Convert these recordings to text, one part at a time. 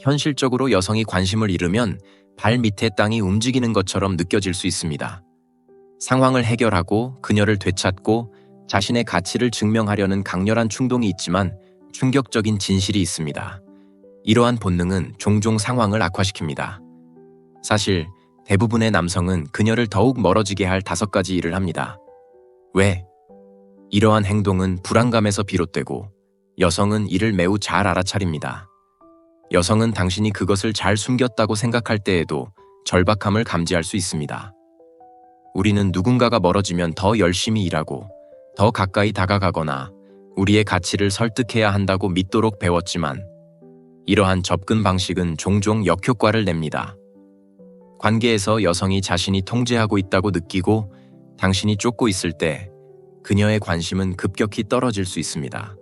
현실적으로 여성이 관심을 잃으면 발 밑에 땅이 움직이는 것처럼 느껴질 수 있습니다. 상황을 해결하고 그녀를 되찾고 자신의 가치를 증명하려는 강렬한 충동이 있지만 충격적인 진실이 있습니다. 이러한 본능은 종종 상황을 악화시킵니다. 사실 대부분의 남성은 그녀를 더욱 멀어지게 할 5가지 일을 합니다. 왜? 이러한 행동은 불안감에서 비롯되고 여성은 이를 매우 잘 알아차립니다. 여성은 당신이 그것을 잘 숨겼다고 생각할 때에도 절박함을 감지할 수 있습니다. 우리는 누군가가 멀어지면 더 열심히 일하고 더 가까이 다가가거나 우리의 가치를 설득해야 한다고 믿도록 배웠지만 이러한 접근 방식은 종종 역효과를 냅니다. 관계에서 여성이 자신이 통제하고 있다고 느끼고 당신이 쫓고 있을 때 그녀의 관심은 급격히 떨어질 수 있습니다.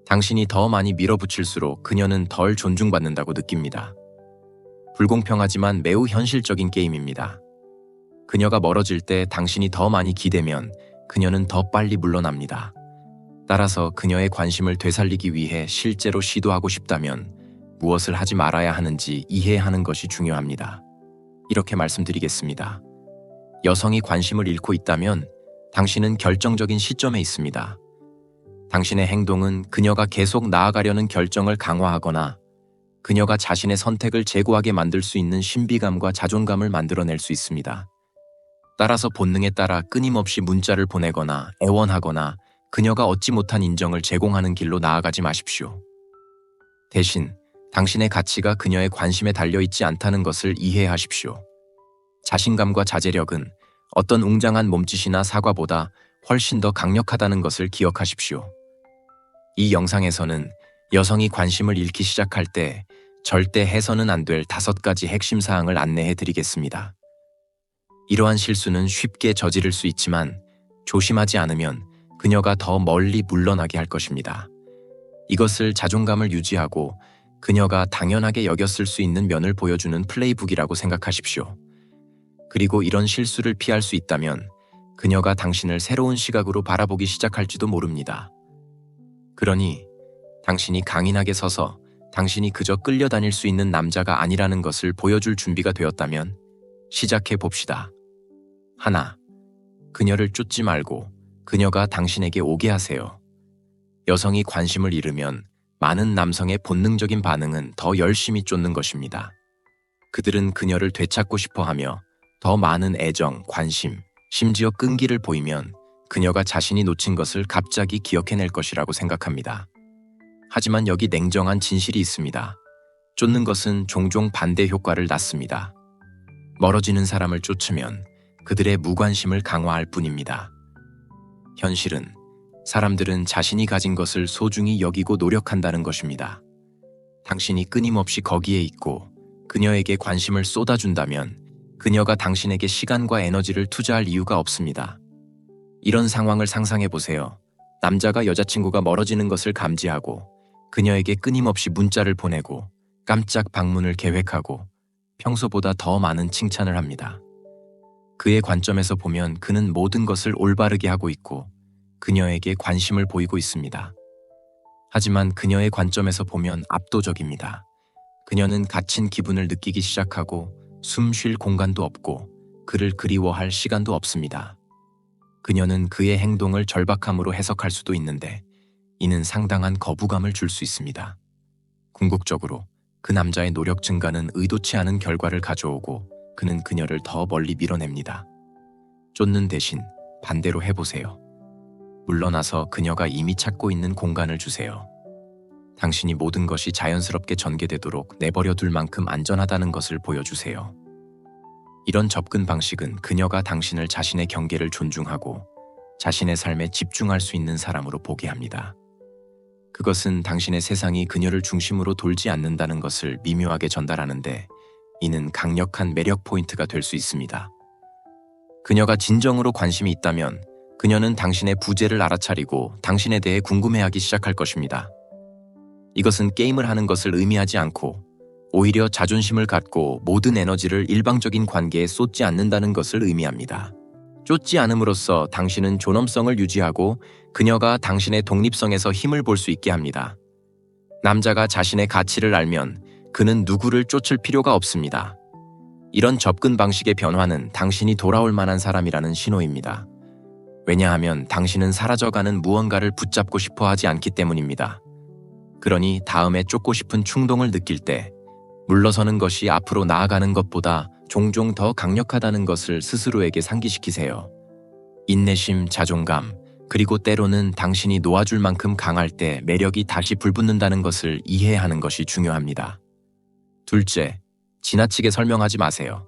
당신이 더 많이 밀어붙일수록 그녀는 덜 존중받는다고 느낍니다. 불공평하지만 매우 현실적인 게임입니다. 그녀가 멀어질 때 당신이 더 많이 기대면 그녀는 더 빨리 물러납니다. 따라서 그녀의 관심을 되살리기 위해 실제로 시도하고 싶다면 무엇을 하지 말아야 하는지 이해하는 것이 중요합니다. 이렇게 말씀드리겠습니다. 여성이 관심을 잃고 있다면 당신은 결정적인 시점에 있습니다. 당신의 행동은 그녀가 계속 나아가려는 결정을 강화하거나 그녀가 자신의 선택을 제고하게 만들 수 있는 신비감과 자존감을 만들어낼 수 있습니다. 따라서 본능에 따라 끊임없이 문자를 보내거나 애원하거나 그녀가 얻지 못한 인정을 제공하는 길로 나아가지 마십시오. 대신 당신의 가치가 그녀의 관심에 달려있지 않다는 것을 이해하십시오. 자신감과 자제력은 어떤 웅장한 몸짓이나 사과보다 훨씬 더 강력하다는 것을 기억하십시오. 이 영상에서는 여성이 관심을 잃기 시작할 때 절대 해서는 안 될 5가지 핵심 사항을 안내해 드리겠습니다. 이러한 실수는 쉽게 저지를 수 있지만 조심하지 않으면 그녀가 더 멀리 물러나게 할 것입니다. 이것을 자존감을 유지하고 그녀가 당연하게 여겼을 수 있는 면을 보여주는 플레이북이라고 생각하십시오. 그리고 이런 실수를 피할 수 있다면 그녀가 당신을 새로운 시각으로 바라보기 시작할지도 모릅니다. 그러니 당신이 강인하게 서서 당신이 그저 끌려다닐 수 있는 남자가 아니라는 것을 보여줄 준비가 되었다면 시작해 봅시다. 1. 그녀를 쫓지 말고 그녀가 당신에게 오게 하세요. 여성이 관심을 잃으면 많은 남성의 본능적인 반응은 더 열심히 쫓는 것입니다. 그들은 그녀를 되찾고 싶어 하며 더 많은 애정, 관심, 심지어 끈기를 보이면 그녀가 자신이 놓친 것을 갑자기 기억해낼 것이라고 생각합니다. 하지만 여기 냉정한 진실이 있습니다. 쫓는 것은 종종 반대 효과를 낳습니다. 멀어지는 사람을 쫓으면 그들의 무관심을 강화할 뿐입니다. 현실은 사람들은 자신이 가진 것을 소중히 여기고 노력한다는 것입니다. 당신이 끊임없이 거기에 있고 그녀에게 관심을 쏟아준다면 그녀가 당신에게 시간과 에너지를 투자할 이유가 없습니다. 이런 상황을 상상해 보세요. 남자가 여자친구가 멀어지는 것을 감지하고 그녀에게 끊임없이 문자를 보내고 깜짝 방문을 계획하고 평소보다 더 많은 칭찬을 합니다. 그의 관점에서 보면 그는 모든 것을 올바르게 하고 있고 그녀에게 관심을 보이고 있습니다. 하지만 그녀의 관점에서 보면 압도적입니다. 그녀는 갇힌 기분을 느끼기 시작하고 숨 쉴 공간도 없고 그를 그리워할 시간도 없습니다. 그녀는 그의 행동을 절박함으로 해석할 수도 있는데 이는 상당한 거부감을 줄 수 있습니다. 궁극적으로 그 남자의 노력 증가는 의도치 않은 결과를 가져오고 그는 그녀를 더 멀리 밀어냅니다. 쫓는 대신 반대로 해보세요. 물러나서 그녀가 이미 찾고 있는 공간을 주세요. 당신이 모든 것이 자연스럽게 전개되도록 내버려 둘 만큼 안전하다는 것을 보여주세요. 이런 접근 방식은 그녀가 당신을 자신의 경계를 존중하고 자신의 삶에 집중할 수 있는 사람으로 보게 합니다. 그것은 당신의 세상이 그녀를 중심으로 돌지 않는다는 것을 미묘하게 전달하는데 이는 강력한 매력 포인트가 될 수 있습니다. 그녀가 진정으로 관심이 있다면 그녀는 당신의 부재를 알아차리고 당신에 대해 궁금해하기 시작할 것입니다. 이것은 게임을 하는 것을 의미하지 않고 오히려 자존심을 갖고 모든 에너지를 일방적인 관계에 쏟지 않는다는 것을 의미합니다. 쫓지 않음으로써 당신은 존엄성을 유지하고 그녀가 당신의 독립성에서 힘을 볼 수 있게 합니다. 남자가 자신의 가치를 알면 그는 누구를 쫓을 필요가 없습니다. 이런 접근 방식의 변화는 당신이 돌아올 만한 사람이라는 신호입니다. 왜냐하면 당신은 사라져가는 무언가를 붙잡고 싶어 하지 않기 때문입니다. 그러니 다음에 쫓고 싶은 충동을 느낄 때 물러서는 것이 앞으로 나아가는 것보다 종종 더 강력하다는 것을 스스로에게 상기시키세요. 인내심, 자존감, 그리고 때로는 당신이 놓아줄 만큼 강할 때 매력이 다시 불붙는다는 것을 이해하는 것이 중요합니다. 둘째, 지나치게 설명하지 마세요.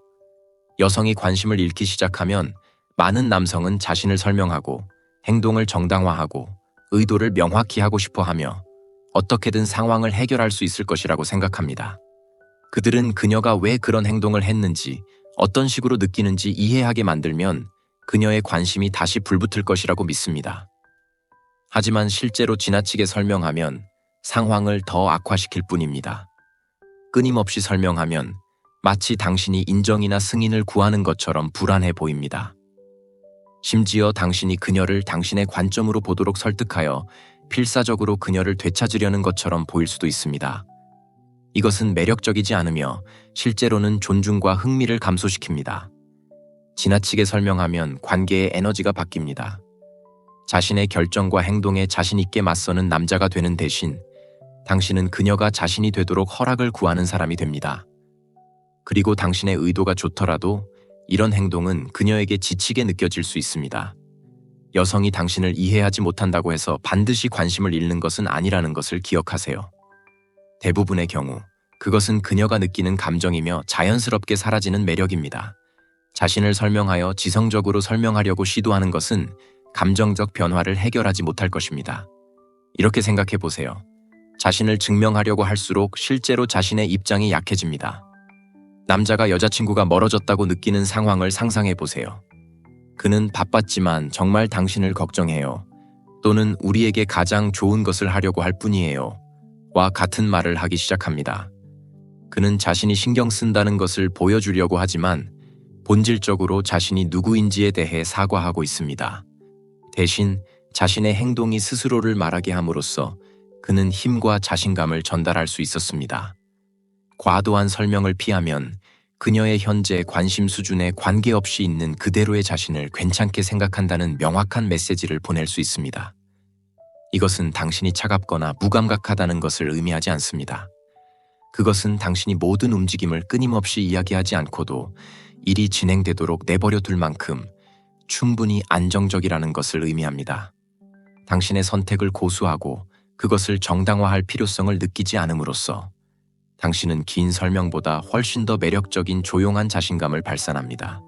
여성이 관심을 잃기 시작하면 많은 남성은 자신을 설명하고 행동을 정당화하고 의도를 명확히 하고 싶어 하며 어떻게든 상황을 해결할 수 있을 것이라고 생각합니다. 그들은 그녀가 왜 그런 행동을 했는지, 어떤 식으로 느끼는지 이해하게 만들면 그녀의 관심이 다시 불붙을 것이라고 믿습니다. 하지만 실제로 지나치게 설명하면 상황을 더 악화시킬 뿐입니다. 끊임없이 설명하면 마치 당신이 인정이나 승인을 구하는 것처럼 불안해 보입니다. 심지어 당신이 그녀를 당신의 관점으로 보도록 설득하여 필사적으로 그녀를 되찾으려는 것처럼 보일 수도 있습니다. 이것은 매력적이지 않으며 실제로는 존중과 흥미를 감소시킵니다. 지나치게 설명하면 관계의 에너지가 바뀝니다. 자신의 결정과 행동에 자신 있게 맞서는 남자가 되는 대신 당신은 그녀가 자신이 되도록 허락을 구하는 사람이 됩니다. 그리고 당신의 의도가 좋더라도 이런 행동은 그녀에게 지치게 느껴질 수 있습니다. 여성이 당신을 이해하지 못한다고 해서 반드시 관심을 잃는 것은 아니라는 것을 기억하세요. 대부분의 경우 그것은 그녀가 느끼는 감정이며 자연스럽게 사라지는 매력입니다. 자신을 설명하여 지성적으로 설명하려고 시도하는 것은 감정적 변화를 해결하지 못할 것입니다. 이렇게 생각해 보세요. 자신을 증명하려고 할수록 실제로 자신의 입장이 약해집니다. 남자가 여자친구가 멀어졌다고 느끼는 상황을 상상해 보세요. 그는 바빴지만 정말 당신을 걱정해요. 또는 우리에게 가장 좋은 것을 하려고 할 뿐이에요. 와 같은 말을 하기 시작합니다. 그는 자신이 신경 쓴다는 것을 보여주려고 하지만 본질적으로 자신이 누구인지에 대해 사과하고 있습니다. 대신 자신의 행동이 스스로를 말하게 함으로써 그는 힘과 자신감을 전달할 수 있었습니다. 과도한 설명을 피하면 그녀의 현재 관심 수준에 관계없이 있는 그대로의 자신을 괜찮게 생각한다는 명확한 메시지를 보낼 수 있습니다. 이것은 당신이 차갑거나 무감각하다는 것을 의미하지 않습니다. 그것은 당신이 모든 움직임을 끊임없이 이야기하지 않고도 일이 진행되도록 내버려 둘 만큼 충분히 안정적이라는 것을 의미합니다. 당신의 선택을 고수하고 그것을 정당화할 필요성을 느끼지 않음으로써 당신은 긴 설명보다 훨씬 더 매력적인 조용한 자신감을 발산합니다.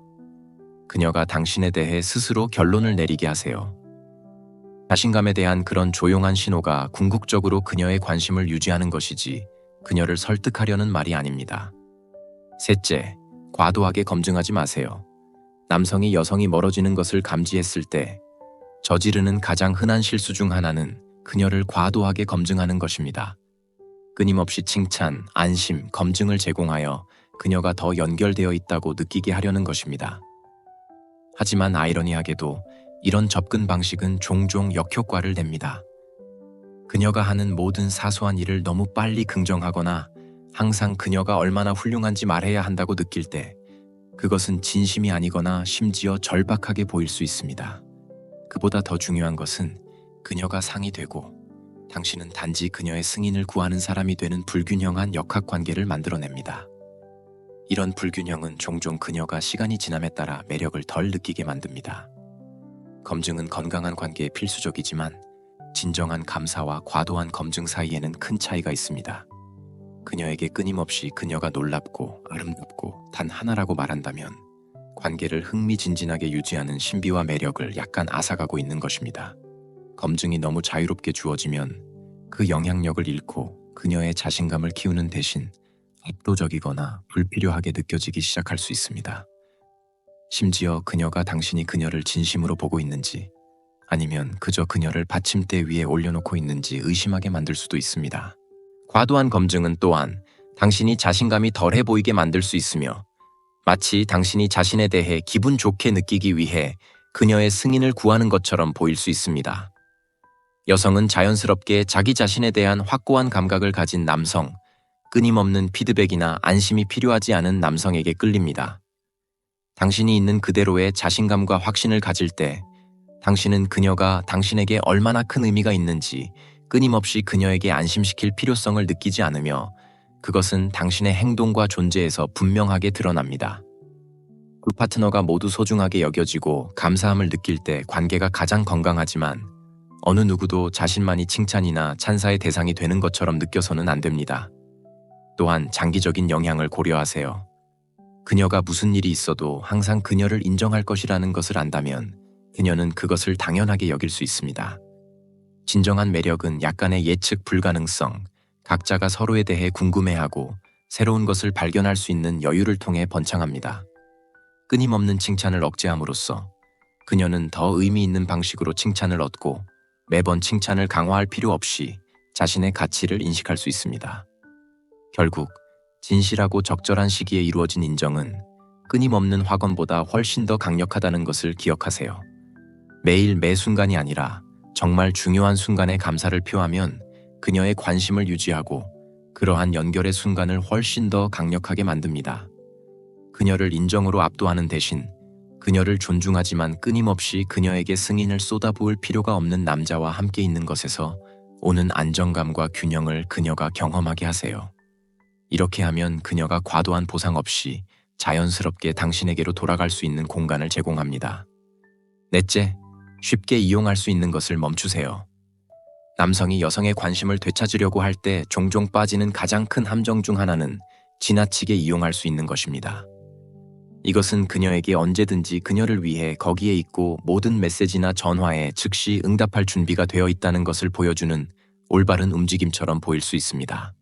그녀가 당신에 대해 스스로 결론을 내리게 하세요. 자신감에 대한 그런 조용한 신호가 궁극적으로 그녀의 관심을 유지하는 것이지 그녀를 설득하려는 말이 아닙니다. 셋째, 과도하게 검증하지 마세요. 남성이 여성이 멀어지는 것을 감지했을 때 저지르는 가장 흔한 실수 중 하나는 그녀를 과도하게 검증하는 것입니다. 끊임없이 칭찬, 안심, 검증을 제공하여 그녀가 더 연결되어 있다고 느끼게 하려는 것입니다. 하지만 아이러니하게도 이런 접근 방식은 종종 역효과를 냅니다. 그녀가 하는 모든 사소한 일을 너무 빨리 긍정하거나 항상 그녀가 얼마나 훌륭한지 말해야 한다고 느낄 때 그것은 진심이 아니거나 심지어 절박하게 보일 수 있습니다. 그보다 더 중요한 것은 그녀가 상이 되고 당신은 단지 그녀의 승인을 구하는 사람이 되는 불균형한 역학관계를 만들어냅니다. 이런 불균형은 종종 그녀가 시간이 지남에 따라 매력을 덜 느끼게 만듭니다. 검증은 건강한 관계에 필수적이지만 진정한 감사와 과도한 검증 사이에는 큰 차이가 있습니다. 그녀에게 끊임없이 그녀가 놀랍고 아름답고 단 하나라고 말한다면 관계를 흥미진진하게 유지하는 신비와 매력을 약간 앗아가고 있는 것입니다. 검증이 너무 자유롭게 주어지면 그 영향력을 잃고 그녀의 자신감을 키우는 대신 압도적이거나 불필요하게 느껴지기 시작할 수 있습니다. 심지어 그녀가 당신이 그녀를 진심으로 보고 있는지 아니면 그저 그녀를 받침대 위에 올려놓고 있는지 의심하게 만들 수도 있습니다. 과도한 검증은 또한 당신이 자신감이 덜해 보이게 만들 수 있으며 마치 당신이 자신에 대해 기분 좋게 느끼기 위해 그녀의 승인을 구하는 것처럼 보일 수 있습니다. 여성은 자연스럽게 자기 자신에 대한 확고한 감각을 가진 남성, 끊임없는 피드백이나 안심이 필요하지 않은 남성에게 끌립니다. 당신이 있는 그대로의 자신감과 확신을 가질 때 당신은 그녀가 당신에게 얼마나 큰 의미가 있는지 끊임없이 그녀에게 안심시킬 필요성을 느끼지 않으며 그것은 당신의 행동과 존재에서 분명하게 드러납니다. 두 파트너가 모두 소중하게 여겨지고 감사함을 느낄 때 관계가 가장 건강하지만 어느 누구도 자신만이 칭찬이나 찬사의 대상이 되는 것처럼 느껴서는 안 됩니다. 또한 장기적인 영향을 고려하세요. 그녀가 무슨 일이 있어도 항상 그녀를 인정할 것이라는 것을 안다면 그녀는 그것을 당연하게 여길 수 있습니다. 진정한 매력은 약간의 예측 불가능성, 각자가 서로에 대해 궁금해하고 새로운 것을 발견할 수 있는 여유를 통해 번창합니다. 끊임없는 칭찬을 억제함으로써 그녀는 더 의미 있는 방식으로 칭찬을 얻고 매번 칭찬을 강화할 필요 없이 자신의 가치를 인식할 수 있습니다. 결국 진실하고 적절한 시기에 이루어진 인정은 끊임없는 확언보다 훨씬 더 강력하다는 것을 기억하세요. 매일 매 순간이 아니라 정말 중요한 순간에 감사를 표하면 그녀의 관심을 유지하고 그러한 연결의 순간을 훨씬 더 강력하게 만듭니다. 그녀를 인정으로 압도하는 대신 그녀를 존중하지만 끊임없이 그녀에게 승인을 쏟아부을 필요가 없는 남자와 함께 있는 것에서 오는 안정감과 균형을 그녀가 경험하게 하세요. 이렇게 하면 그녀가 과도한 보상 없이 자연스럽게 당신에게로 돌아갈 수 있는 공간을 제공합니다. 넷째, 쉽게 이용할 수 있는 것을 멈추세요. 남성이 여성의 관심을 되찾으려고 할 때 종종 빠지는 가장 큰 함정 중 하나는 지나치게 이용할 수 있는 것입니다. 이것은 그녀에게 언제든지 그녀를 위해 거기에 있고 모든 메시지나 전화에 즉시 응답할 준비가 되어 있다는 것을 보여주는 올바른 움직임처럼 보일 수 있습니다.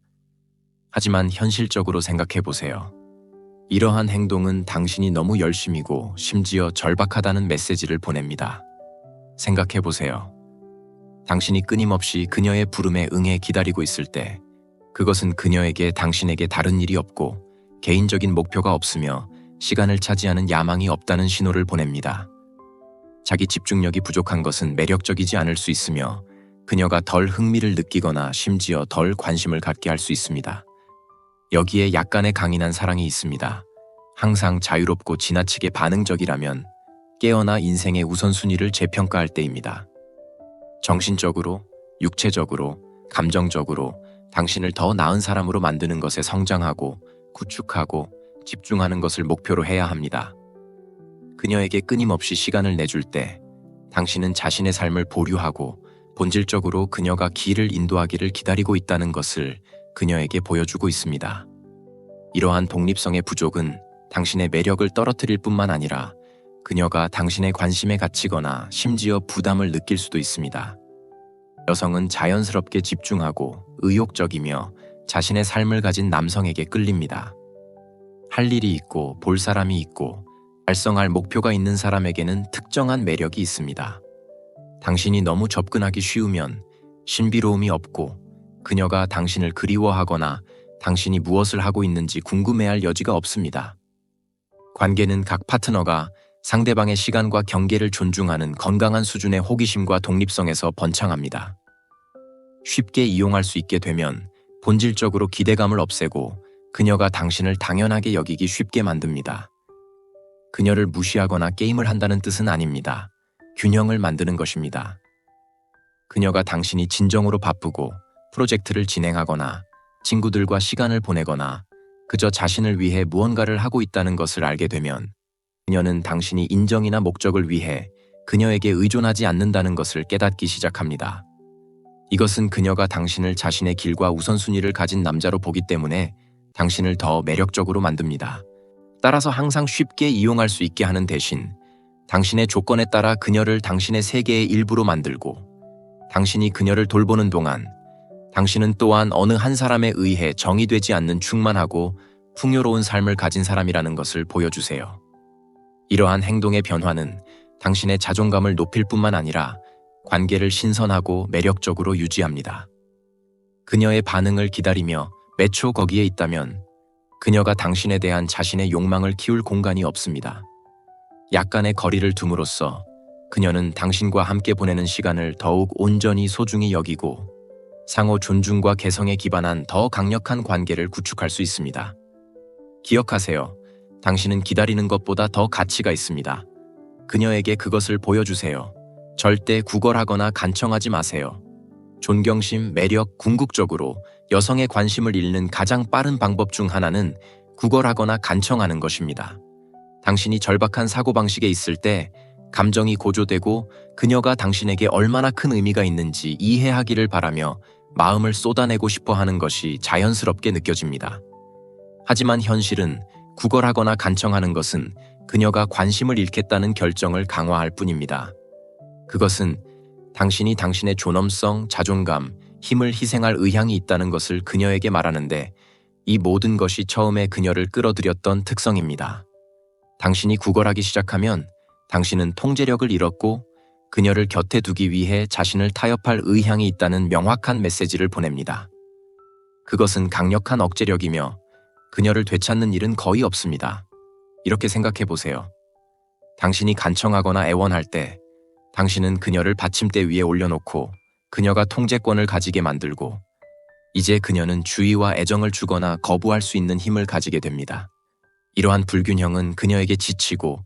하지만 현실적으로 생각해 보세요. 이러한 행동은 당신이 너무 열심이고 심지어 절박하다는 메시지를 보냅니다. 생각해 보세요. 당신이 끊임없이 그녀의 부름에 응해 기다리고 있을 때 그것은 그녀에게 당신에게 다른 일이 없고 개인적인 목표가 없으며 시간을 차지하는 야망이 없다는 신호를 보냅니다. 자기 집중력이 부족한 것은 매력적이지 않을 수 있으며 그녀가 덜 흥미를 느끼거나 심지어 덜 관심을 갖게 할 수 있습니다. 여기에 약간의 강인한 사랑이 있습니다. 항상 자유롭고 지나치게 반응적이라면 깨어나 인생의 우선순위를 재평가할 때입니다. 정신적으로, 육체적으로, 감정적으로 당신을 더 나은 사람으로 만드는 것에 성장하고 구축하고 집중하는 것을 목표로 해야 합니다. 그녀에게 끊임없이 시간을 내줄 때 당신은 자신의 삶을 보류하고 본질적으로 그녀가 길을 인도하기를 기다리고 있다는 것을 그녀에게 보여주고 있습니다. 이러한 독립성의 부족은 당신의 매력을 떨어뜨릴 뿐만 아니라 그녀가 당신의 관심에 갇히거나 심지어 부담을 느낄 수도 있습니다. 여성은 자연스럽게 집중하고 의욕적이며 자신의 삶을 가진 남성에게 끌립니다. 할 일이 있고 볼 사람이 있고 달성할 목표가 있는 사람에게는 특정한 매력이 있습니다. 당신이 너무 접근하기 쉬우면 신비로움이 없고 그녀가 당신을 그리워하거나 당신이 무엇을 하고 있는지 궁금해할 여지가 없습니다. 관계는 각 파트너가 상대방의 시간과 경계를 존중하는 건강한 수준의 호기심과 독립성에서 번창합니다. 쉽게 이용할 수 있게 되면 본질적으로 기대감을 없애고 그녀가 당신을 당연하게 여기기 쉽게 만듭니다. 그녀를 무시하거나 게임을 한다는 뜻은 아닙니다. 균형을 만드는 것입니다. 그녀가 당신이 진정으로 바쁘고 프로젝트를 진행하거나 친구들과 시간을 보내거나 그저 자신을 위해 무언가를 하고 있다는 것을 알게 되면 그녀는 당신이 인정이나 목적을 위해 그녀에게 의존하지 않는다는 것을 깨닫기 시작합니다. 이것은 그녀가 당신을 자신의 길과 우선순위를 가진 남자로 보기 때문에 당신을 더 매력적으로 만듭니다. 따라서 항상 쉽게 이용할 수 있게 하는 대신 당신의 조건에 따라 그녀를 당신의 세계의 일부로 만들고 당신이 그녀를 돌보는 동안 당신은 또한 어느 한 사람에 의해 정의되지 않는 충만하고 풍요로운 삶을 가진 사람이라는 것을 보여주세요. 이러한 행동의 변화는 당신의 자존감을 높일 뿐만 아니라 관계를 신선하고 매력적으로 유지합니다. 그녀의 반응을 기다리며 몇 초 거기에 있다면 그녀가 당신에 대한 자신의 욕망을 키울 공간이 없습니다. 약간의 거리를 둠으로써 그녀는 당신과 함께 보내는 시간을 더욱 온전히 소중히 여기고 상호 존중과 개성에 기반한 더 강력한 관계를 구축할 수 있습니다. 기억하세요. 당신은 기다리는 것보다 더 가치가 있습니다. 그녀에게 그것을 보여주세요. 절대 구걸하거나 간청하지 마세요. 존경심, 매력, 궁극적으로 여성의 관심을 잃는 가장 빠른 방법 중 하나는 구걸하거나 간청하는 것입니다. 당신이 절박한 사고방식에 있을 때 감정이 고조되고 그녀가 당신에게 얼마나 큰 의미가 있는지 이해하기를 바라며 마음을 쏟아내고 싶어 하는 것이 자연스럽게 느껴집니다. 하지만 현실은 구걸하거나 간청하는 것은 그녀가 관심을 잃겠다는 결정을 강화할 뿐입니다. 그것은 당신이 당신의 존엄성, 자존감, 힘을 희생할 의향이 있다는 것을 그녀에게 말하는데 이 모든 것이 처음에 그녀를 끌어들였던 특성입니다. 당신이 구걸하기 시작하면 당신은 통제력을 잃었고 그녀를 곁에 두기 위해 자신을 타협할 의향이 있다는 명확한 메시지를 보냅니다. 그것은 강력한 억제력이며 그녀를 되찾는 일은 거의 없습니다. 이렇게 생각해 보세요. 당신이 간청하거나 애원할 때 당신은 그녀를 받침대 위에 올려놓고 그녀가 통제권을 가지게 만들고 이제 그녀는 주의와 애정을 주거나 거부할 수 있는 힘을 가지게 됩니다. 이러한 불균형은 그녀에게 지치고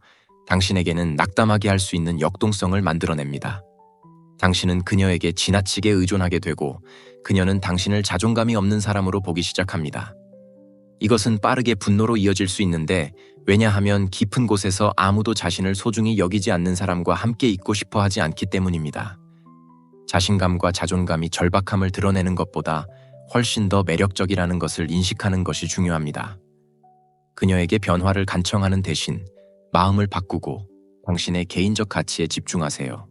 당신에게는 낙담하게 할 수 있는 역동성을 만들어냅니다. 당신은 그녀에게 지나치게 의존하게 되고 그녀는 당신을 자존감이 없는 사람으로 보기 시작합니다. 이것은 빠르게 분노로 이어질 수 있는데 왜냐하면 깊은 곳에서 아무도 자신을 소중히 여기지 않는 사람과 함께 있고 싶어 하지 않기 때문입니다. 자신감과 자존감이 절박함을 드러내는 것보다 훨씬 더 매력적이라는 것을 인식하는 것이 중요합니다. 그녀에게 변화를 간청하는 대신 마음을 바꾸고 당신의 개인적 가치에 집중하세요.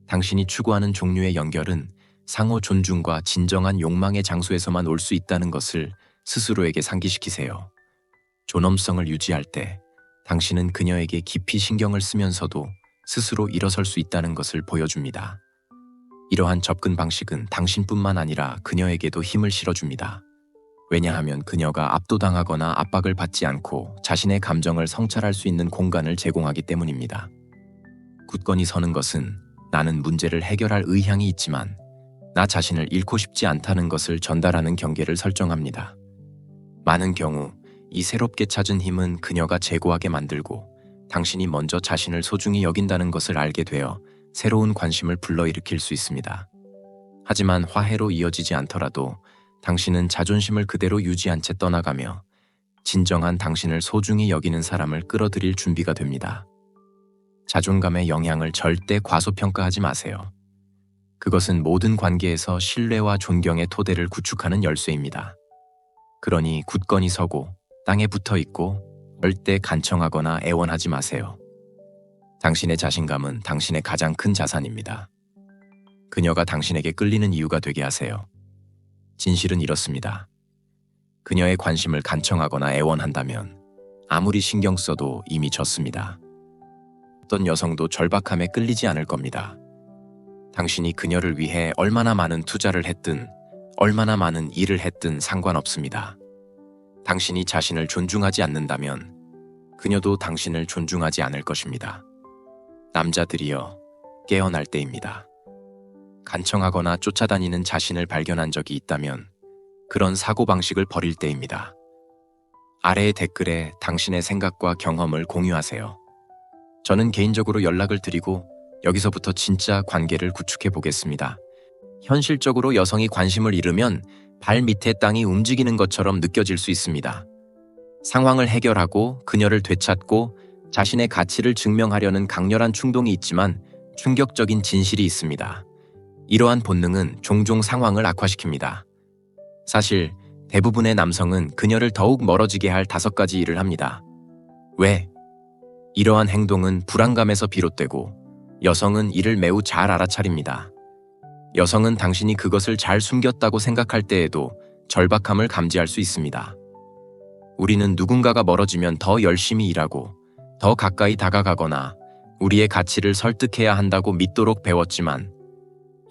당신이 추구하는 종류의 연결은 상호 존중과 진정한 욕망의 장소에서만 올 수 있다는 것을 스스로에게 상기시키세요. 존엄성을 유지할 때 당신은 그녀에게 깊이 신경을 쓰면서도 스스로 일어설 수 있다는 것을 보여줍니다. 이러한 접근 방식은 당신뿐만 아니라 그녀에게도 힘을 실어줍니다. 왜냐하면 그녀가 압도당하거나 압박을 받지 않고 자신의 감정을 성찰할 수 있는 공간을 제공하기 때문입니다. 굳건히 서는 것은 나는 문제를 해결할 의향이 있지만 나 자신을 잃고 싶지 않다는 것을 전달하는 경계를 설정합니다. 많은 경우 이 새롭게 찾은 힘은 그녀가 제고하게 만들고 당신이 먼저 자신을 소중히 여긴다는 것을 알게 되어 새로운 관심을 불러일으킬 수 있습니다. 하지만 화해로 이어지지 않더라도 당신은 자존심을 그대로 유지한 채 떠나가며 진정한 당신을 소중히 여기는 사람을 끌어들일 준비가 됩니다. 자존감의 영향을 절대 과소평가하지 마세요. 그것은 모든 관계에서 신뢰와 존경의 토대를 구축하는 열쇠입니다. 그러니 굳건히 서고 땅에 붙어 있고 절대 간청하거나 애원하지 마세요. 당신의 자신감은 당신의 가장 큰 자산입니다. 그녀가 당신에게 끌리는 이유가 되게 하세요. 진실은 이렇습니다. 그녀의 관심을 간청하거나 애원한다면 아무리 신경 써도 이미 졌습니다. 어떤 여성도 절박함에 끌리지 않을 겁니다. 당신이 그녀를 위해 얼마나 많은 투자를 했든 얼마나 많은 일을 했든 상관없습니다. 당신이 자신을 존중하지 않는다면 그녀도 당신을 존중하지 않을 것입니다. 남자들이여, 깨어날 때입니다. 간청하거나 쫓아다니는 자신을 발견한 적이 있다면 그런 사고방식을 버릴 때입니다. 아래의 댓글에 당신의 생각과 경험을 공유하세요. 저는 개인적으로 연락을 드리고 여기서부터 진짜 관계를 구축해 보겠습니다. 현실적으로 여성이 관심을 잃으면 발 밑에 땅이 움직이는 것처럼 느껴질 수 있습니다. 상황을 해결하고 그녀를 되찾고 자신의 가치를 증명하려는 강렬한 충동이 있지만 충격적인 진실이 있습니다. 이러한 본능은 종종 상황을 악화시킵니다. 사실 대부분의 남성은 그녀를 더욱 멀어지게 할 5가지 일을 합니다. 왜? 이러한 행동은 불안감에서 비롯되고 여성은 이를 매우 잘 알아차립니다. 여성은 당신이 그것을 잘 숨겼다고 생각할 때에도 절박함을 감지할 수 있습니다. 우리는 누군가가 멀어지면 더 열심히 일하고 더 가까이 다가가거나 우리의 가치를 설득해야 한다고 믿도록 배웠지만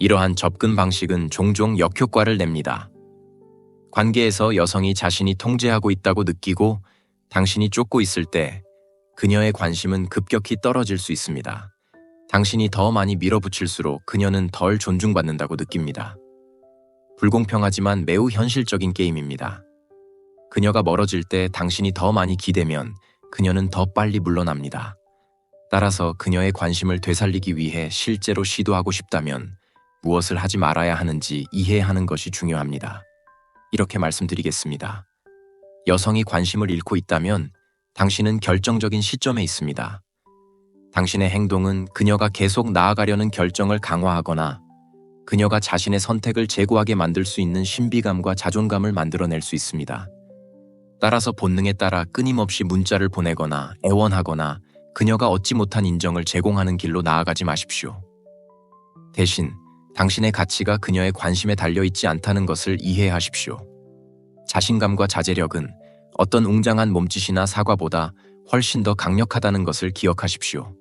이러한 접근 방식은 종종 역효과를 냅니다. 관계에서 여성이 자신이 통제하고 있다고 느끼고 당신이 쫓고 있을 때 그녀의 관심은 급격히 떨어질 수 있습니다. 당신이 더 많이 밀어붙일수록 그녀는 덜 존중받는다고 느낍니다. 불공평하지만 매우 현실적인 게임입니다. 그녀가 멀어질 때 당신이 더 많이 기대면 그녀는 더 빨리 물러납니다. 따라서 그녀의 관심을 되살리기 위해 실제로 시도하고 싶다면 무엇을 하지 말아야 하는지 이해하는 것이 중요합니다. 이렇게 말씀드리겠습니다. 여성이 관심을 잃고 있다면 당신은 결정적인 시점에 있습니다. 당신의 행동은 그녀가 계속 나아가려는 결정을 강화하거나 그녀가 자신의 선택을 제고하게 만들 수 있는 신비감과 자존감을 만들어낼 수 있습니다. 따라서 본능에 따라 끊임없이 문자를 보내거나 애원하거나 그녀가 얻지 못한 인정을 제공하는 길로 나아가지 마십시오. 대신 당신의 가치가 그녀의 관심에 달려있지 않다는 것을 이해하십시오. 자신감과 자제력은 어떤 웅장한 몸짓이나 사과보다 훨씬 더 강력하다는 것을 기억하십시오.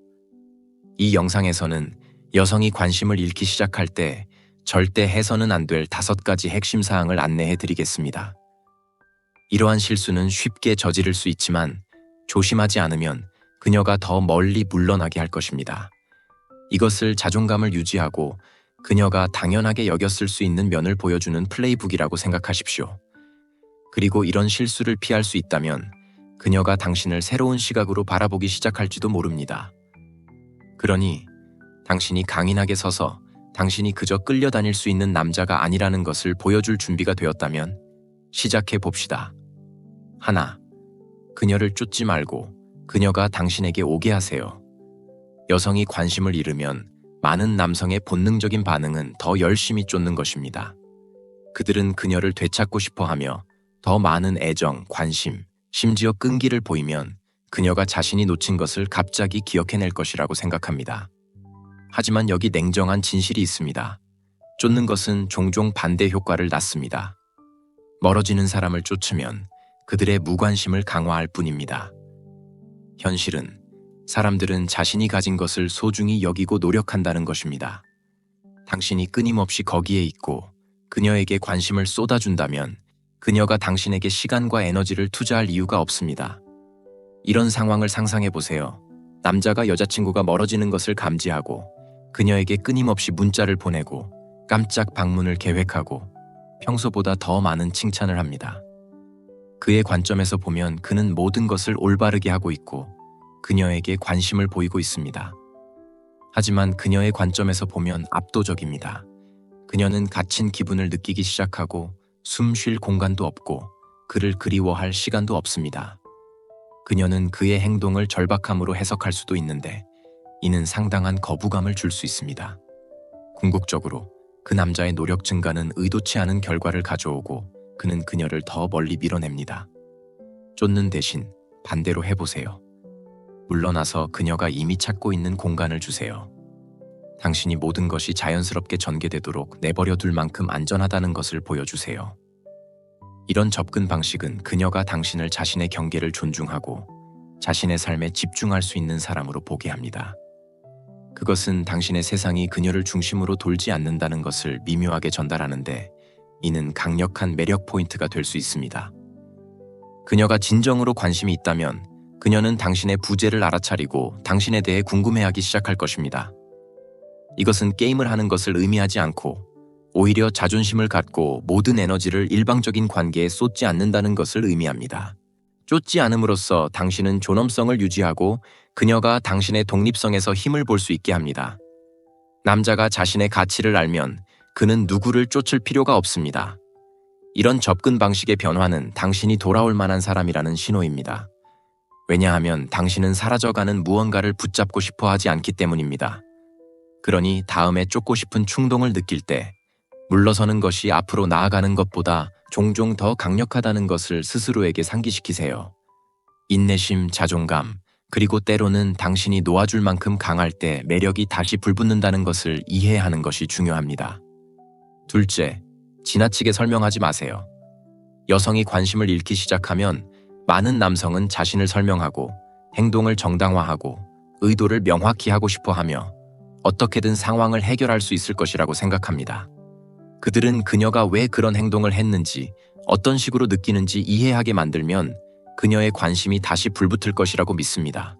이 영상에서는 여성이 관심을 잃기 시작할 때 절대 해서는 안 될 5가지 핵심 사항을 안내해 드리겠습니다. 이러한 실수는 쉽게 저지를 수 있지만 조심하지 않으면 그녀가 더 멀리 물러나게 할 것입니다. 이것을 자존감을 유지하고 그녀가 당연하게 여겼을 수 있는 면을 보여주는 플레이북이라고 생각하십시오. 그리고 이런 실수를 피할 수 있다면 그녀가 당신을 새로운 시각으로 바라보기 시작할지도 모릅니다. 그러니 당신이 강인하게 서서 당신이 그저 끌려다닐 수 있는 남자가 아니라는 것을 보여줄 준비가 되었다면 시작해 봅시다. 하나, 그녀를 쫓지 말고 그녀가 당신에게 오게 하세요. 여성이 관심을 잃으면 많은 남성의 본능적인 반응은 더 열심히 쫓는 것입니다. 그들은 그녀를 되찾고 싶어 하며 더 많은 애정, 관심, 심지어 끈기를 보이면 그녀가 자신이 놓친 것을 갑자기 기억해낼 것이라고 생각합니다. 하지만 여기 냉정한 진실이 있습니다. 쫓는 것은 종종 반대 효과를 낳습니다. 멀어지는 사람을 쫓으면 그들의 무관심을 강화할 뿐입니다. 현실은 사람들은 자신이 가진 것을 소중히 여기고 노력한다는 것입니다. 당신이 끊임없이 거기에 있고 그녀에게 관심을 쏟아준다면 그녀가 당신에게 시간과 에너지를 투자할 이유가 없습니다. 이런 상황을 상상해 보세요. 남자가 여자친구가 멀어지는 것을 감지하고 그녀에게 끊임없이 문자를 보내고 깜짝 방문을 계획하고 평소보다 더 많은 칭찬을 합니다. 그의 관점에서 보면 그는 모든 것을 올바르게 하고 있고 그녀에게 관심을 보이고 있습니다. 하지만 그녀의 관점에서 보면 압도적입니다. 그녀는 갇힌 기분을 느끼기 시작하고 숨 쉴 공간도 없고 그를 그리워할 시간도 없습니다. 그녀는 그의 행동을 절박함으로 해석할 수도 있는데 이는 상당한 거부감을 줄 수 있습니다. 궁극적으로 그 남자의 노력 증가는 의도치 않은 결과를 가져오고 그는 그녀를 더 멀리 밀어냅니다. 쫓는 대신 반대로 해보세요. 물러나서 그녀가 이미 찾고 있는 공간을 주세요. 당신이 모든 것이 자연스럽게 전개되도록 내버려 둘 만큼 안전하다는 것을 보여주세요. 이런 접근 방식은 그녀가 당신을 자신의 경계를 존중하고 자신의 삶에 집중할 수 있는 사람으로 보게 합니다. 그것은 당신의 세상이 그녀를 중심으로 돌지 않는다는 것을 미묘하게 전달하는데 이는 강력한 매력 포인트가 될 수 있습니다. 그녀가 진정으로 관심이 있다면 그녀는 당신의 부재를 알아차리고 당신에 대해 궁금해하기 시작할 것입니다. 이것은 게임을 하는 것을 의미하지 않고 오히려 자존심을 갖고 모든 에너지를 일방적인 관계에 쏟지 않는다는 것을 의미합니다. 쫓지 않음으로써 당신은 존엄성을 유지하고 그녀가 당신의 독립성에서 힘을 볼 수 있게 합니다. 남자가 자신의 가치를 알면 그는 누구를 쫓을 필요가 없습니다. 이런 접근 방식의 변화는 당신이 돌아올 만한 사람이라는 신호입니다. 왜냐하면 당신은 사라져가는 무언가를 붙잡고 싶어 하지 않기 때문입니다. 그러니 다음에 쫓고 싶은 충동을 느낄 때 물러서는 것이 앞으로 나아가는 것보다 종종 더 강력하다는 것을 스스로에게 상기시키세요. 인내심, 자존감, 그리고 때로는 당신이 놓아줄 만큼 강할 때 매력이 다시 불붙는다는 것을 이해하는 것이 중요합니다. 둘째, 지나치게 설명하지 마세요. 여성이 관심을 잃기 시작하면 많은 남성은 자신을 설명하고 행동을 정당화하고 의도를 명확히 하고 싶어 하며 어떻게든 상황을 해결할 수 있을 것이라고 생각합니다. 그들은 그녀가 왜 그런 행동을 했는지, 어떤 식으로 느끼는지 이해하게 만들면 그녀의 관심이 다시 불붙을 것이라고 믿습니다.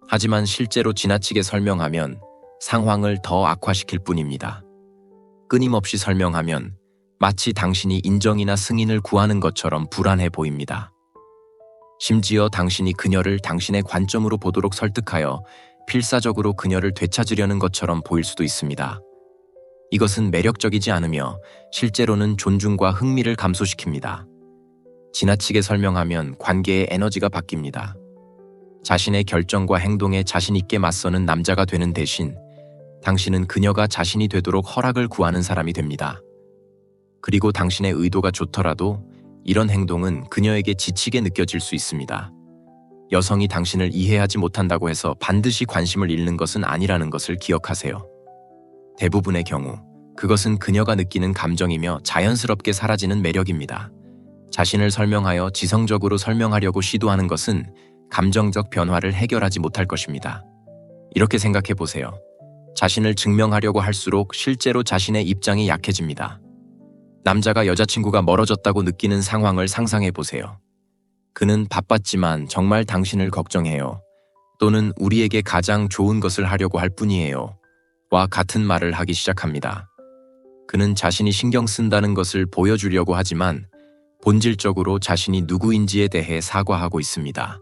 하지만 실제로 지나치게 설명하면 상황을 더 악화시킬 뿐입니다. 끊임없이 설명하면 마치 당신이 인정이나 승인을 구하는 것처럼 불안해 보입니다. 심지어 당신이 그녀를 당신의 관점으로 보도록 설득하여 필사적으로 그녀를 되찾으려는 것처럼 보일 수도 있습니다. 이것은 매력적이지 않으며 실제로는 존중과 흥미를 감소시킵니다. 지나치게 설명하면 관계의 에너지가 바뀝니다. 자신의 결정과 행동에 자신 있게 맞서는 남자가 되는 대신 당신은 그녀가 자신이 되도록 허락을 구하는 사람이 됩니다. 그리고 당신의 의도가 좋더라도 이런 행동은 그녀에게 지치게 느껴질 수 있습니다. 여성이 당신을 이해하지 못한다고 해서 반드시 관심을 잃는 것은 아니라는 것을 기억하세요. 대부분의 경우 그것은 그녀가 느끼는 감정이며 자연스럽게 사라지는 매력입니다. 자신을 설명하여 지성적으로 설명하려고 시도하는 것은 감정적 변화를 해결하지 못할 것입니다. 이렇게 생각해 보세요. 자신을 증명하려고 할수록 실제로 자신의 입장이 약해집니다. 남자가 여자친구가 멀어졌다고 느끼는 상황을 상상해 보세요. 그는 바빴지만 정말 당신을 걱정해요. 또는 우리에게 가장 좋은 것을 하려고 할 뿐이에요. 와 같은 말을 하기 시작합니다. 그는 자신이 신경 쓴다는 것을 보여주려고 하지만 본질적으로 자신이 누구인지에 대해 사과하고 있습니다.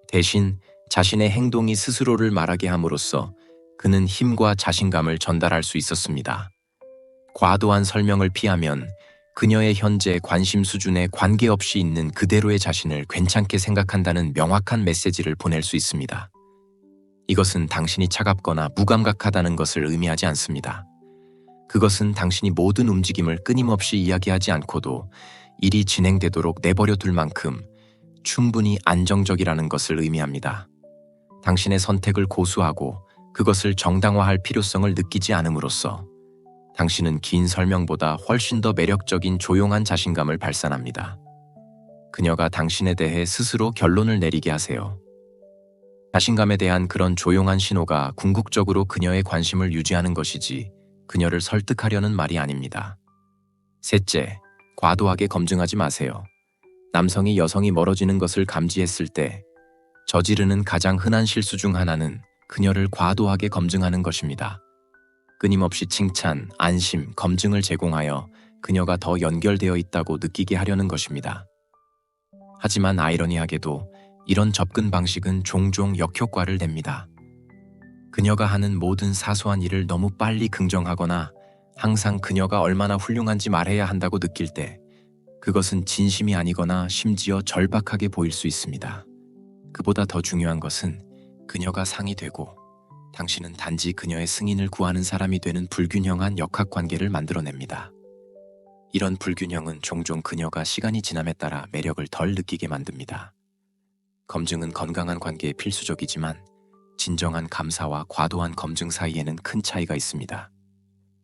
대신 자신의 행동이 스스로를 말하게 함으로써 그는 힘과 자신감을 전달할 수 있었습니다. 과도한 설명을 피하면 그녀의 현재 관심 수준에 관계없이 있는 그대로의 자신을 괜찮게 생각한다는 명확한 메시지를 보낼 수 있습니다. 이것은 당신이 차갑거나 무감각하다는 것을 의미하지 않습니다. 그것은 당신이 모든 움직임을 끊임없이 이야기하지 않고도 일이 진행되도록 내버려 둘 만큼 충분히 안정적이라는 것을 의미합니다. 당신의 선택을 고수하고 그것을 정당화할 필요성을 느끼지 않음으로써 당신은 긴 설명보다 훨씬 더 매력적인 조용한 자신감을 발산합니다. 그녀가 당신에 대해 스스로 결론을 내리게 하세요. 자신감에 대한 그런 조용한 신호가 궁극적으로 그녀의 관심을 유지하는 것이지 그녀를 설득하려는 말이 아닙니다. 셋째, 과도하게 검증하지 마세요. 남성이 여성이 멀어지는 것을 감지했을 때 저지르는 가장 흔한 실수 중 하나는 그녀를 과도하게 검증하는 것입니다. 끊임없이 칭찬, 안심, 검증을 제공하여 그녀가 더 연결되어 있다고 느끼게 하려는 것입니다. 하지만 아이러니하게도 이런 접근 방식은 종종 역효과를 냅니다. 그녀가 하는 모든 사소한 일을 너무 빨리 긍정하거나 항상 그녀가 얼마나 훌륭한지 말해야 한다고 느낄 때 그것은 진심이 아니거나 심지어 절박하게 보일 수 있습니다. 그보다 더 중요한 것은 그녀가 상이 되고 당신은 단지 그녀의 승인을 구하는 사람이 되는 불균형한 역학관계를 만들어냅니다. 이런 불균형은 종종 그녀가 시간이 지남에 따라 매력을 덜 느끼게 만듭니다. 검증은 건강한 관계에 필수적이지만 진정한 감사와 과도한 검증 사이에는 큰 차이가 있습니다.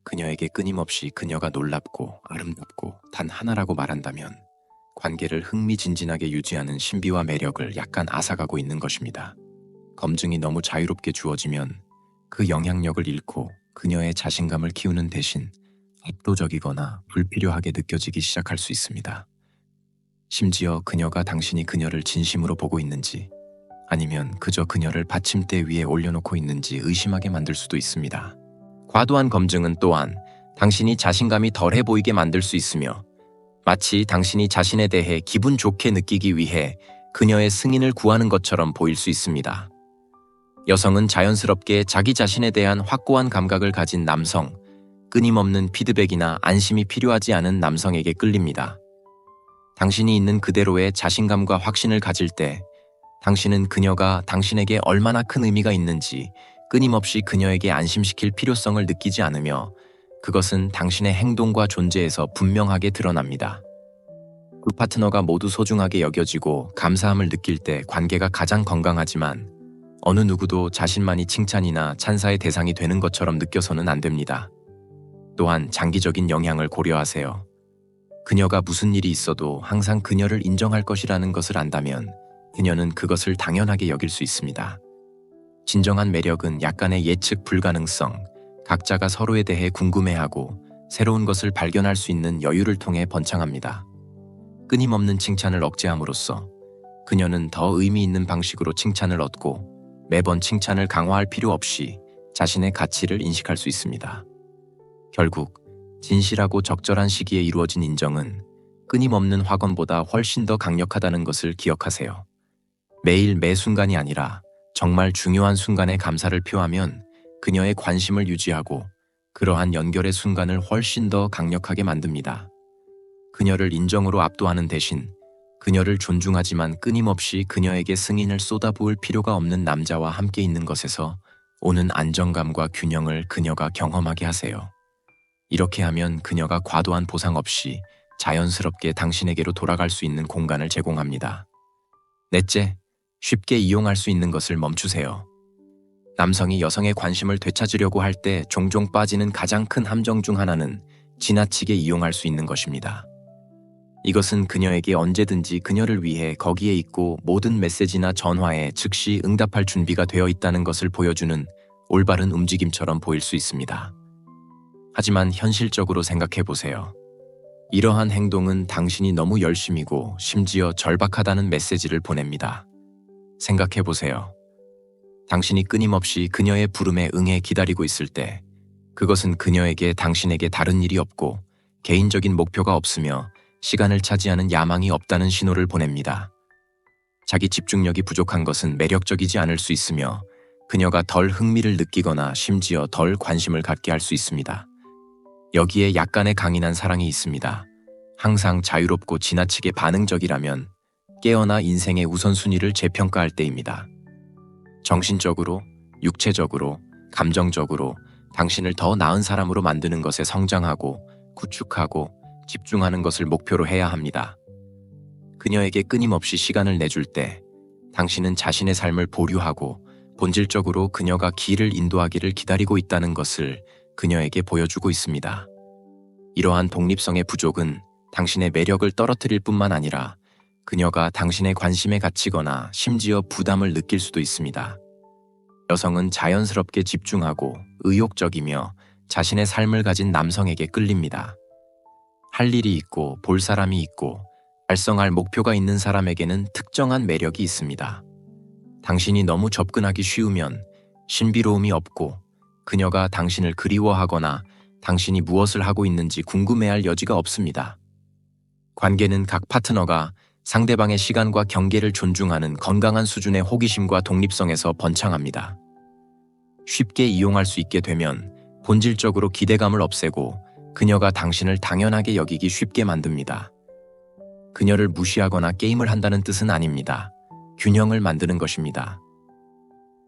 그녀에게 끊임없이 그녀가 놀랍고 아름답고 단 하나라고 말한다면 관계를 흥미진진하게 유지하는 신비와 매력을 약간 앗아가고 있는 것입니다. 검증이 너무 자유롭게 주어지면 그 영향력을 잃고 그녀의 자신감을 키우는 대신 압도적이거나 불필요하게 느껴지기 시작할 수 있습니다. 심지어 그녀가 당신이 그녀를 진심으로 보고 있는지 아니면 그저 그녀를 받침대 위에 올려놓고 있는지 의심하게 만들 수도 있습니다. 과도한 검증은 또한 당신이 자신감이 덜해 보이게 만들 수 있으며 마치 당신이 자신에 대해 기분 좋게 느끼기 위해 그녀의 승인을 구하는 것처럼 보일 수 있습니다. 여성은 자연스럽게 자기 자신에 대한 확고한 감각을 가진 남성, 끊임없는 피드백이나 안심이 필요하지 않은 남성에게 끌립니다. 당신이 있는 그대로의 자신감과 확신을 가질 때 당신은 그녀가 당신에게 얼마나 큰 의미가 있는지 끊임없이 그녀에게 안심시킬 필요성을 느끼지 않으며 그것은 당신의 행동과 존재에서 분명하게 드러납니다. 두 파트너가 모두 소중하게 여겨지고 감사함을 느낄 때 관계가 가장 건강하지만 어느 누구도 자신만이 칭찬이나 찬사의 대상이 되는 것처럼 느껴서는 안 됩니다. 또한 장기적인 영향을 고려하세요. 그녀가 무슨 일이 있어도 항상 그녀를 인정할 것이라는 것을 안다면 그녀는 그것을 당연하게 여길 수 있습니다. 진정한 매력은 약간의 예측 불가능성, 각자가 서로에 대해 궁금해하고 새로운 것을 발견할 수 있는 여유를 통해 번창합니다. 끊임없는 칭찬을 억제함으로써 그녀는 더 의미 있는 방식으로 칭찬을 얻고 매번 칭찬을 강화할 필요 없이 자신의 가치를 인식할 수 있습니다. 결국 진실하고 적절한 시기에 이루어진 인정은 끊임없는 확언보다 훨씬 더 강력하다는 것을 기억하세요. 매일 매 순간이 아니라 정말 중요한 순간에 감사를 표하면 그녀의 관심을 유지하고 그러한 연결의 순간을 훨씬 더 강력하게 만듭니다. 그녀를 인정으로 압도하는 대신 그녀를 존중하지만 끊임없이 그녀에게 승인을 쏟아부을 필요가 없는 남자와 함께 있는 것에서 오는 안정감과 균형을 그녀가 경험하게 하세요. 이렇게 하면 그녀가 과도한 보상 없이 자연스럽게 당신에게로 돌아갈 수 있는 공간을 제공합니다. 넷째, 쉽게 이용할 수 있는 것을 멈추세요. 남성이 여성의 관심을 되찾으려고 할 때 종종 빠지는 가장 큰 함정 중 하나는 지나치게 이용할 수 있는 것입니다. 이것은 그녀에게 언제든지 그녀를 위해 거기에 있고 모든 메시지나 전화에 즉시 응답할 준비가 되어 있다는 것을 보여주는 올바른 움직임처럼 보일 수 있습니다. 하지만 현실적으로 생각해 보세요. 이러한 행동은 당신이 너무 열심이고 심지어 절박하다는 메시지를 보냅니다. 생각해 보세요. 당신이 끊임없이 그녀의 부름에 응해 기다리고 있을 때 그것은 그녀에게 당신에게 다른 일이 없고 개인적인 목표가 없으며 시간을 차지하는 야망이 없다는 신호를 보냅니다. 자기 집중력이 부족한 것은 매력적이지 않을 수 있으며 그녀가 덜 흥미를 느끼거나 심지어 덜 관심을 갖게 할 수 있습니다. 여기에 약간의 강인한 사랑이 있습니다. 항상 자유롭고 지나치게 반응적이라면 깨어나 인생의 우선순위를 재평가할 때입니다. 정신적으로, 육체적으로, 감정적으로 당신을 더 나은 사람으로 만드는 것에 성장하고 구축하고 집중하는 것을 목표로 해야 합니다. 그녀에게 끊임없이 시간을 내줄 때 당신은 자신의 삶을 보류하고 본질적으로 그녀가 길을 인도하기를 기다리고 있다는 것을 그녀에게 보여주고 있습니다. 이러한 독립성의 부족은 당신의 매력을 떨어뜨릴 뿐만 아니라 그녀가 당신의 관심에 갇히거나 심지어 부담을 느낄 수도 있습니다. 여성은 자연스럽게 집중하고 의욕적이며 자신의 삶을 가진 남성에게 끌립니다. 할 일이 있고 볼 사람이 있고 달성할 목표가 있는 사람에게는 특정한 매력이 있습니다. 당신이 너무 접근하기 쉬우면 신비로움이 없고 그녀가 당신을 그리워하거나 당신이 무엇을 하고 있는지 궁금해할 여지가 없습니다. 관계는 각 파트너가 상대방의 시간과 경계를 존중하는 건강한 수준의 호기심과 독립성에서 번창합니다. 쉽게 이용할 수 있게 되면 본질적으로 기대감을 없애고 그녀가 당신을 당연하게 여기기 쉽게 만듭니다. 그녀를 무시하거나 게임을 한다는 뜻은 아닙니다. 균형을 만드는 것입니다.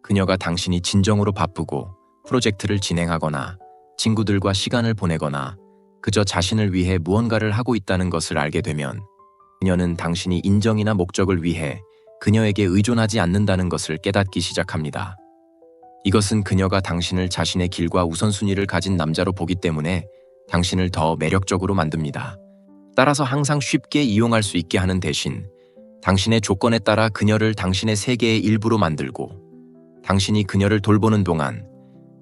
그녀가 당신이 진정으로 바쁘고 프로젝트를 진행하거나 친구들과 시간을 보내거나 그저 자신을 위해 무언가를 하고 있다는 것을 알게 되면 그녀는 당신이 인정이나 목적을 위해 그녀에게 의존하지 않는다는 것을 깨닫기 시작합니다. 이것은 그녀가 당신을 자신의 길과 우선순위를 가진 남자로 보기 때문에 당신을 더 매력적으로 만듭니다. 따라서 항상 쉽게 이용할 수 있게 하는 대신 당신의 조건에 따라 그녀를 당신의 세계의 일부로 만들고 당신이 그녀를 돌보는 동안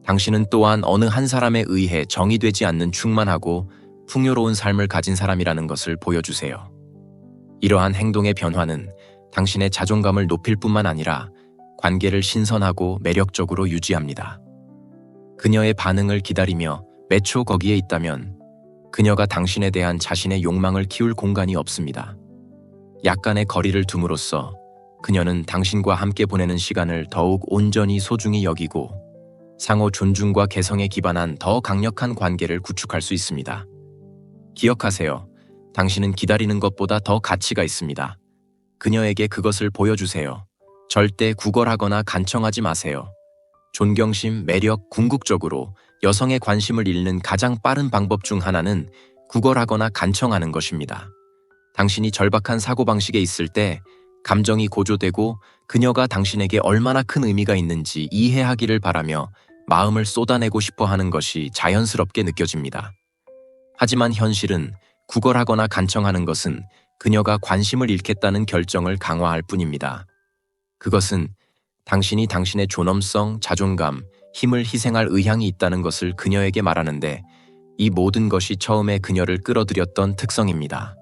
당신은 또한 어느 한 사람에 의해 정의되지 않는 충만하고 풍요로운 삶을 가진 사람이라는 것을 보여주세요. 이러한 행동의 변화는 당신의 자존감을 높일 뿐만 아니라 관계를 신선하고 매력적으로 유지합니다. 그녀의 반응을 기다리며 몇 초 거기에 있다면 그녀가 당신에 대한 자신의 욕망을 키울 공간이 없습니다. 약간의 거리를 둠으로써 그녀는 당신과 함께 보내는 시간을 더욱 온전히 소중히 여기고 상호 존중과 개성에 기반한 더 강력한 관계를 구축할 수 있습니다. 기억하세요. 당신은 기다리는 것보다 더 가치가 있습니다. 그녀에게 그것을 보여주세요. 절대 구걸하거나 간청하지 마세요. 존경심, 매력, 궁극적으로 여성의 관심을 잃는 가장 빠른 방법 중 하나는 구걸하거나 간청하는 것입니다. 당신이 절박한 사고방식에 있을 때 감정이 고조되고 그녀가 당신에게 얼마나 큰 의미가 있는지 이해하기를 바라며 마음을 쏟아내고 싶어 하는 것이 자연스럽게 느껴집니다. 하지만 현실은 구걸하거나 간청하는 것은 그녀가 관심을 잃겠다는 결정을 강화할 뿐입니다. 그것은 당신이 당신의 존엄성, 자존감, 힘을 희생할 의향이 있다는 것을 그녀에게 말하는데 이 모든 것이 처음에 그녀를 끌어들였던 특성입니다.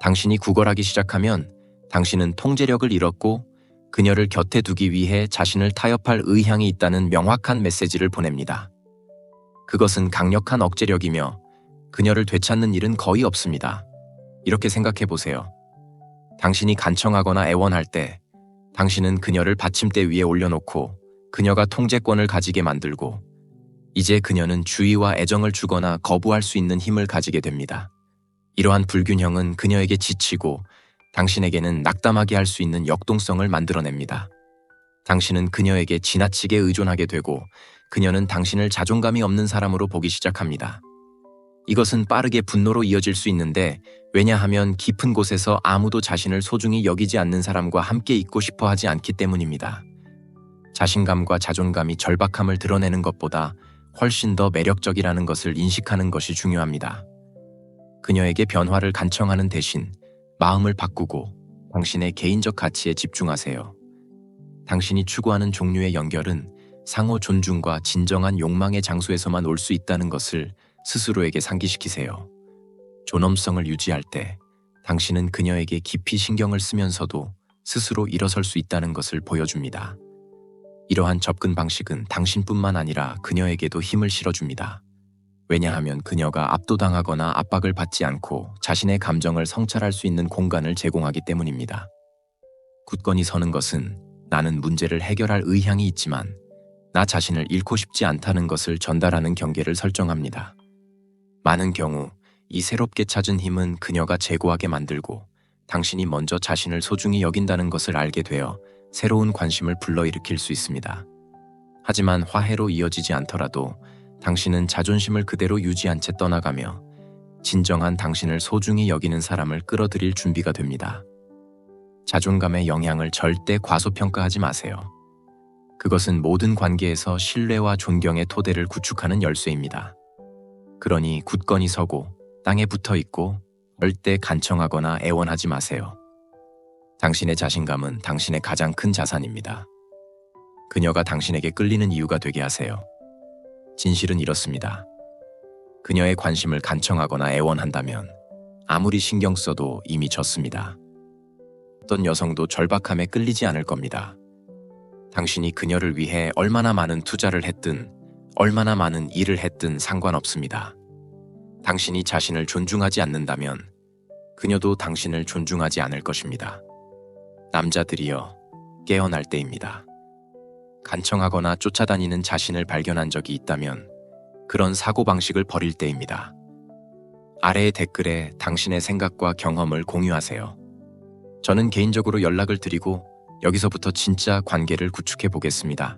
당신이 구걸하기 시작하면 당신은 통제력을 잃었고 그녀를 곁에 두기 위해 자신을 타협할 의향이 있다는 명확한 메시지를 보냅니다. 그것은 강력한 억제력이며 그녀를 되찾는 일은 거의 없습니다. 이렇게 생각해 보세요. 당신이 간청하거나 애원할 때 당신은 그녀를 받침대 위에 올려놓고 그녀가 통제권을 가지게 만들고 이제 그녀는 주의와 애정을 주거나 거부할 수 있는 힘을 가지게 됩니다. 이러한 불균형은 그녀에게 지치고 당신에게는 낙담하게 할 수 있는 역동성을 만들어냅니다. 당신은 그녀에게 지나치게 의존하게 되고 그녀는 당신을 자존감이 없는 사람으로 보기 시작합니다. 이것은 빠르게 분노로 이어질 수 있는데 왜냐하면 깊은 곳에서 아무도 자신을 소중히 여기지 않는 사람과 함께 있고 싶어 하지 않기 때문입니다. 자신감과 자존감이 절박함을 드러내는 것보다 훨씬 더 매력적이라는 것을 인식하는 것이 중요합니다. 그녀에게 변화를 간청하는 대신 마음을 바꾸고 당신의 개인적 가치에 집중하세요. 당신이 추구하는 종류의 연결은 상호 존중과 진정한 욕망의 장소에서만 올 수 있다는 것을 스스로에게 상기시키세요. 존엄성을 유지할 때 당신은 그녀에게 깊이 신경을 쓰면서도 스스로 일어설 수 있다는 것을 보여줍니다. 이러한 접근 방식은 당신뿐만 아니라 그녀에게도 힘을 실어줍니다. 왜냐하면 그녀가 압도당하거나 압박을 받지 않고 자신의 감정을 성찰할 수 있는 공간을 제공하기 때문입니다. 굳건히 서는 것은 나는 문제를 해결할 의향이 있지만 나 자신을 잃고 싶지 않다는 것을 전달하는 경계를 설정합니다. 많은 경우 이 새롭게 찾은 힘은 그녀가 제고하게 만들고 당신이 먼저 자신을 소중히 여긴다는 것을 알게 되어 새로운 관심을 불러일으킬 수 있습니다. 하지만 화해로 이어지지 않더라도 당신은 자존심을 그대로 유지한 채 떠나가며 진정한 당신을 소중히 여기는 사람을 끌어들일 준비가 됩니다. 자존감의 영향을 절대 과소평가하지 마세요. 그것은 모든 관계에서 신뢰와 존경의 토대를 구축하는 열쇠입니다. 그러니 굳건히 서고 땅에 붙어 있고 절대 간청하거나 애원하지 마세요. 당신의 자신감은 당신의 가장 큰 자산입니다. 그녀가 당신에게 끌리는 이유가 되게 하세요. 진실은 이렇습니다. 그녀의 관심을 간청하거나 애원한다면 아무리 신경 써도 이미 졌습니다. 어떤 여성도 절박함에 끌리지 않을 겁니다. 당신이 그녀를 위해 얼마나 많은 투자를 했든 얼마나 많은 일을 했든 상관없습니다. 당신이 자신을 존중하지 않는다면 그녀도 당신을 존중하지 않을 것입니다. 남자들이여, 깨어날 때입니다. 간청하거나 쫓아다니는 자신을 발견한 적이 있다면 그런 사고방식을 버릴 때입니다. 아래의 댓글에 당신의 생각과 경험을 공유하세요. 저는 개인적으로 연락을 드리고 여기서부터 진짜 관계를 구축해 보겠습니다.